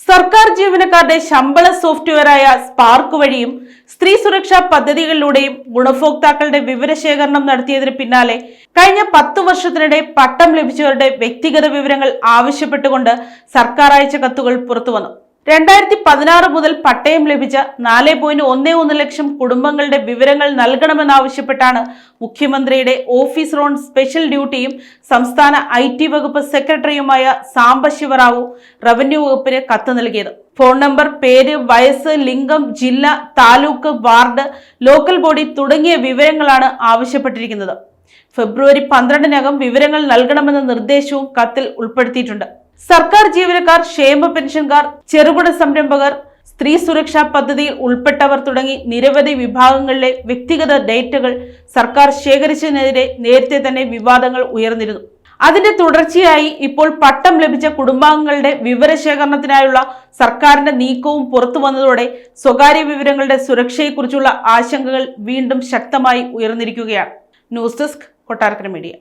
സർക്കാർ ജീവനക്കാരുടെ ശമ്പള സോഫ്റ്റ്വെയറായ സ്പാർക്ക് വഴിയും സ്ത്രീ സുരക്ഷാ പദ്ധതികളിലൂടെയും ഗുണഭോക്താക്കളുടെ വിവരശേഖരണം നടത്തിയതിന് പിന്നാലെ കഴിഞ്ഞ 10 വർഷത്തിനിടെ പട്ടം ലഭിച്ചവരുടെ വ്യക്തിഗത വിവരങ്ങൾ ആവശ്യപ്പെട്ടുകൊണ്ട് സർക്കാർ അയച്ച കത്തുകൾ പുറത്തുവന്നു. 2016 മുതൽ പട്ടയം ലഭിച്ച 4.11 ലക്ഷം കുടുംബങ്ങളുടെ വിവരങ്ങൾ നൽകണമെന്നാവശ്യപ്പെട്ടാണ് മുഖ്യമന്ത്രിയുടെ ഓഫീസർ ഓൺ സ്പെഷ്യൽ ഡ്യൂട്ടിയും സംസ്ഥാന IT വകുപ്പ് സെക്രട്ടറിയുമായ സാംബ ശിവറാവു റവന്യൂ വകുപ്പിന് കത്ത് നൽകിയത്. ഫോൺ നമ്പർ, പേര്, വയസ്സ്, ലിംഗം, ജില്ല, താലൂക്ക്, വാർഡ്, ലോക്കൽ ബോഡി തുടങ്ങിയ വിവരങ്ങളാണ് ആവശ്യപ്പെട്ടിരിക്കുന്നത്. ഫെബ്രുവരി 12-നകം വിവരങ്ങൾ നൽകണമെന്ന നിർദ്ദേശവും കത്തിൽ ഉൾപ്പെടുത്തിയിട്ടുണ്ട്. സർക്കാർ ജീവനക്കാർ, ക്ഷേമ പെൻഷൻകാർ, ചെറുകിട സംരംഭകർ, സ്ത്രീ സുരക്ഷാ പദ്ധതിയിൽ ഉൾപ്പെട്ടവർ തുടങ്ങി നിരവധി വിഭാഗങ്ങളിലെ വ്യക്തിഗത ഡേറ്റകൾ സർക്കാർ ശേഖരിച്ചതിനെതിരെ നേരത്തെ തന്നെ വിവാദങ്ങൾ ഉയർന്നിരുന്നു. അതിന്റെ തുടർച്ചയായി ഇപ്പോൾ പട്ടം ലഭിച്ച കുടുംബാംഗങ്ങളുടെ വിവരശേഖരണത്തിനായുള്ള സർക്കാരിന്റെ നീക്കവും പുറത്തു വന്നതോടെ സ്വകാര്യ വിവരങ്ങളുടെ സുരക്ഷയെക്കുറിച്ചുള്ള ആശങ്കകൾ വീണ്ടും ശക്തമായി ഉയർന്നിരിക്കുകയാണ്. News desk, Kottarakkara media.